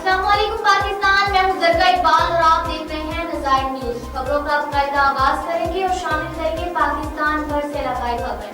अस्सलाम वालेकुम पाकिस्तान, मैं हूं जरका इकबाल और आप देख रहे हैं नज़ायर न्यूज़। खबरों का बाकायदा आगाज करेंगे और शामिल करेंगे पाकिस्तान भर से इलाकाई खबरें।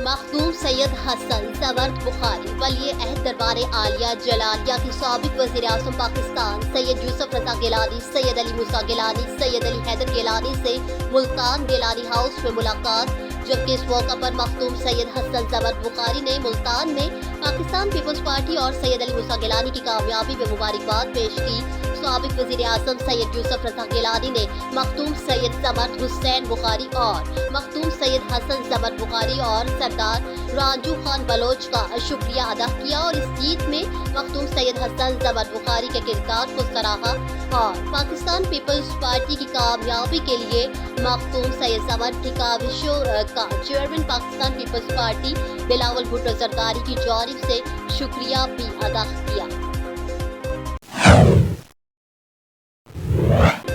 मखदूम सैयद हसन जबर्द बुखारी वली अहद दरबार आलिया जलालिया की साबिक वज़ीर आज़म पाकिस्तान सैयद यूसुफ रज़ा गिलानी, सैयद अली मूसा गिलानी, सैयद अली हैदर गिलानी से मुल्तान गिलानी हाउस में मुलाकात। जबकि इस मौका पर मखदूम सैयद हसन जबर्द बुखारी ने मुल्तान में पाकिस्तान पीपल्स पार्टी और सैयद अली मूसा गिलानी की कामयाबी में मुबारकबाद पेश की। साबिक वज़ीर आज़म सैयद यूसुफ रज़ा गिलानी ने मखदूम सैयद जबर्द हुसैन बुखारी और मखदूम सैयद हसन जबर्द बुखारी और सरदार राजू खान बलोच का शुक्रिया अदा किया और इस जीत में मखदूम सैयद हसन जबर्द बुखारी के किरदार को सराहा और पाकिस्तान पीपल्स पार्टी की कामयाबी के लिए मखदूम सैयद जबर्द की काविशों का चेयरमैन पाकिस्तान पीपल्स पार्टी बिलावल भुट्टो जरदारी की जानिब से शुक्रिया भी अदा किया।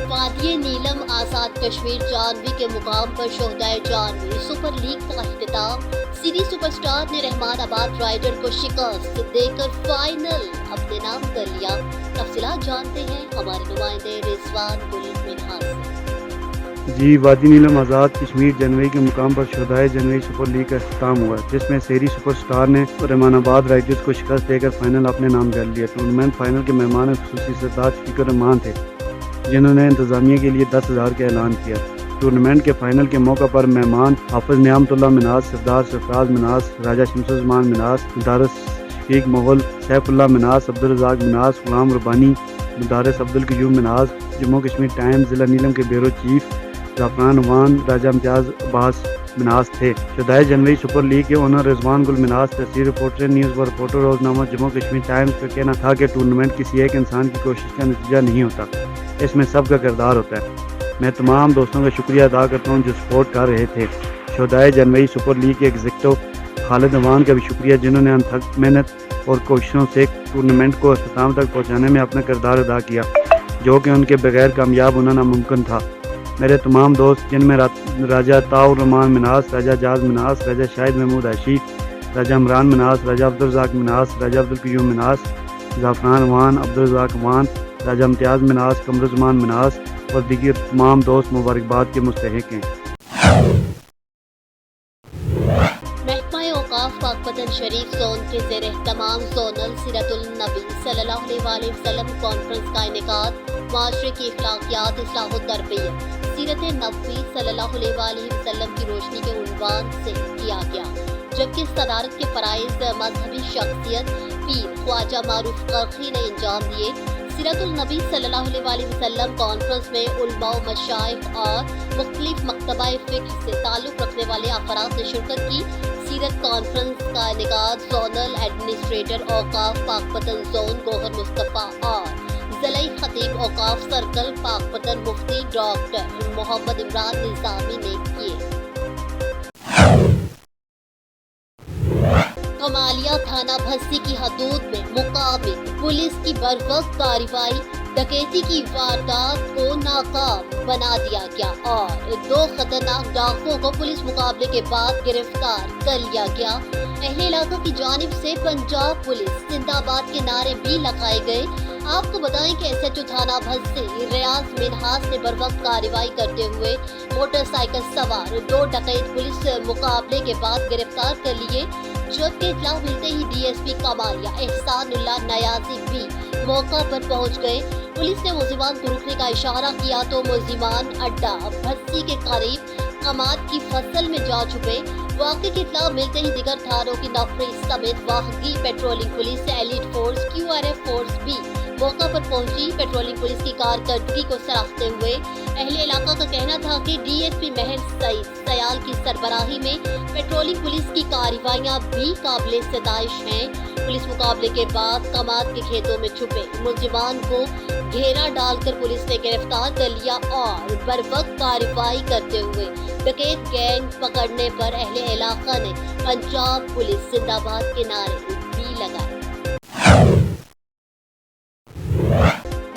वादिये नीलम आजाद कश्मीर जानवी के मुकाम पर शोहदाए जानवी सुपर लीग का इख्तिताम। सिटी सुपरस्टार ने रहमानाबाद राइडर को शिकस्त देकर फाइनल अपने नाम कर लिया। तफसीलात जानते हैं हमारे नुमाइंदे रिजवान गुल मिन्हास से। जी, वादी नीलम आज़ाद कश्मीर जनवरी के मुकाम पर शोहदाए जनवरी सुपर लीग का इख्तिताम हुआ, जिसमें शहरी सुपरस्टार ने रहमानाबाद राइडर्स को शिकस्त देकर फाइनल अपने नाम कर लिया। टूर्नामेंट फाइनल के मेहमान खुसूसी सरदार शफीकुर रहमान थे, जिन्होंने इंतजामिया के लिए 10,000 का ऐलान किया। टूर्नामेंट के फाइनल के मौका पर मेहमान हाफिज नियामतुल्लाह मिनास, सरदार सरफराज मिनास, राजा शमसुज़्ज़मान मिनास, मुदारिस शफीक मुग़ल, सैफुल्लाह मिनास, अब्दुल रज़ाक मिनास, गुलाम रब्बानी, मुदारिस अब्दुल क़य्यूम मिनास, जम्मू कश्मीर टाइम्स ज़िला नीलम के ब्यूरो चीफ ज़ाफ़रान वान, राजा इम्तियाज़ अब्बास मिनास थे। शोहदाए जनवरी सुपर लीग के ओनर रिजवान गुल मिनास, तहसील रिपोर्टर न्यूज़ व रिपोर्टर रोजनामा जम्मू कश्मीर टाइम्स का कहना था कि टूर्नामेंट किसी एक इंसान की कोशिश का नतीजा नहीं होता, इसमें सबका किरदार होता है। मैं तमाम दोस्तों का शुक्रिया अदा करता हूँ जो सपोर्ट कर रहे थे। शोहदाए जनवरी सुपर लीग के एग्जीक्यूटिव खालिद अवान का भी शुक्रिया, जिन्होंने अनथक मेहनत और कोशिशों से टूर्नामेंट को अख्ताम तक पहुँचाने में अपना किरदार अदा किया, जो कि उनके बगैर कामयाब होना नामुमकिन था। मेरे तमाम दोस्त, जिनमें राजा ताउर रहमान मिनास, राजा जाज मिनास, राजा शाहिद महमूद आशी, राजा इमरान मिनास, राजा अब्दुल रज़ाक मिनास, राजा अब्दुल क़य्यूम मिनास, ज़ाफ़रान वान, अब्दुल रज़ाक वान, राजा इम्तियाज़ मिनास, कमरुज़्ज़मान मिनास और दीगर तमाम दोस्त मुबारकबाद के मुस्तहिक़ हैं। महकमा औक़ाफ़ पाकपतन शरीफ जोन के ज़ेर तमाम जोनल सीरतुल नबी सल्लल्लाहु अलैहि वसल्लम कॉन्फ्रेंस का इनेकाद माशरे की अखलाकियात इस्लाह तरबियत सीरत नबवी सल्लल्लाहु अलैहि वसल्लम की रोशनी के उन्वान से किया गया। जबकि सदारत के फ़राइज़ मजहबी शख्सियत पीर ख्वाजा मारूफ करखी ने अंजाम दिए। सीरतुल नबी सल्लल्लाहु अलैहि वसल्लम कॉन्फ्रेंस में उलमा व मशाइख और मुख्तलिफ मकतबा फ़िक़्ह से ताल्लुक़ रखने वाले अफराद ने शिरकत की। सीरत कॉन्फ्रेंस का इनेकाद जोनल एडमिनिस्ट्रेटर औक़ाफ़ पाकपतन जोन गौहर मुस्तफ़ा और ज़िलाई खतीब औक़ाफ़ सर्कल पाकपतन मुफ्ती डॉक्टर मोहम्मद इमरान निज़ामी ने किए। कमालिया थाना भस्सी की हदूद में मुकामी पुलिस की बरवक्त कार्रवाई डकैती की वारदात को नाकाम बना दिया गया और 2 खतरनाक डाकुओं को पुलिस मुकाबले के बाद गिरफ्तार कर लिया गया। अहले इलाका की जानिब से पंजाब पुलिस जिंदाबाद के नारे भी लगाए गए। आपको बताएं कि एसएचओ थाना भस्सी रियाज मिन्हास ने बरवक्त कार्रवाई करते हुए मोटरसाइकिल सवार 2 डकैत पुलिस मुकाबले के बाद गिरफ्तार कर लिए। जबकि इत्तला मिलते ही डीएसपी कमालिया एहसानुल्लाह नयाजी भी मौका पर पहुंच गए। पुलिस ने मुलजिमान को रुकने का इशारा किया तो मुलजिमान अड्डा भस्सी के करीब कमाद की फसल में जा छुपे। वाक़े की इत्तला मिलते ही दिगर थानों की नफरी समेत वाहगी patrolling police, elite force, QRF force भी मौका पर पहुंची। पेट्रोलिंग पुलिस की कारकर्दगी को सराहते हुए अहले इलाका का कहना था कि डीएसपी महर सईद सयाल की सरबराही में पेट्रोलिंग पुलिस की कार्रवाइयां भी काबिल सताइश हैं। पुलिस मुकाबले के बाद कमाद के खेतों में छुपे मुलजिमान को घेरा डालकर पुलिस ने गिरफ्तार कर लिया और बरवक्त कार्रवाई करते हुए डकैत गैंग पकड़ने पर अहले इलाका ने पंजाब पुलिस जिंदाबाद के नारे भी लगाए।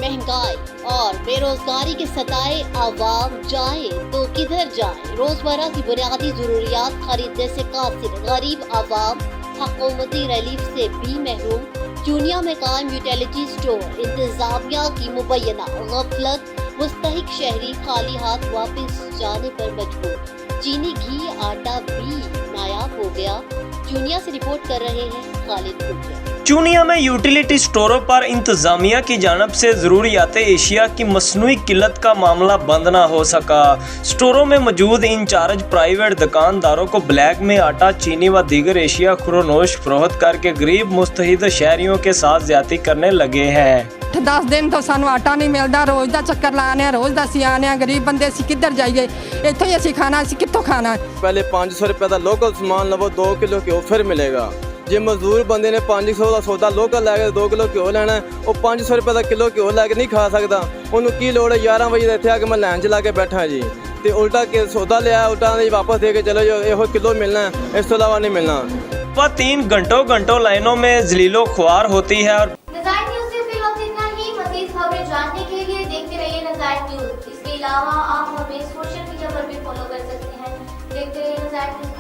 महंगाई और बेरोजगारी के सताए आवाम जाए तो किधर जाए। रोजमर्रा की बुनियादी जरूरियात खरीदने से कासिर गरीब आवाम हुकूमती रिलीफ से भी महरूम, चूनिया में कायम यूटिलिटी स्टोर इंतजामिया की मुबैना गफलत, मुस्तहिक शहरी खाली हाथ वापस जाने पर मजबूर। चीनी घी आटा भी नायाब हो गया। चूनिया से रिपोर्ट कर रहे हैं खालिद गुजर। चूनिया में यूटिलिटी स्टोरों पर इंतजामिया की जानब से ज़रूरियात एशिया की मसनूई किल्लत का मामला बंद ना हो सका। स्टोरों में मौजूद इंचार्ज प्राइवेट दुकानदारों को ब्लैक में आटा, चीनी व दीगर एशिया खुरोनोश फरोख्त करके गरीब मुस्तहिद शहरियों के साथ ज्यादती करने लगे हैं। 10 दिन तो सानू आटा नहीं मिलता, रोज़ का चक्कर लाने, रोज़ का ਅਸੀਂ ਆਨੇ, गरीब बंदे ਅਸੀਂ किधर जाइए, ਇੱਥੋਂ ਹੀ ਅਸੀਂ ਖਾਣਾ, ਅਸੀਂ ਕਿੱਥੋਂ ਖਾਣਾ। पहले 500 रुपये का लोकल सामान लवो, 2 किलो घ्यो फिर मिलेगा। जे मजदूर बंदे ने 500 का सौदा लोकल लैके 2 किलो घ्यो लेना है, वो 500 रुपये का किलो घ्यो लैके नहीं खा सकता। उन्होंने की लोड़ है 11 बजे इतने आके मैं लैन चला के बैठा जी, तो उल्टा के सौदा लिया, उल्टा वापस दे के चलो जो ये किलो मिलना है, इस तो अलावा नहीं मिलना। वह 3 घंटों लाइनों में जलीलो ख्वार होती है। और नज़ायर न्यूज़ से फिल वक्त इतना ही। मज़ीद खबरें जानने के लिए देखते रहिए नज़ायर न्यूज़। इसके अलावा आप हमें सोशल मीडिया पर भी फॉलो कर सकते हैं। देखते रहिए नज़ायर न्यूज़।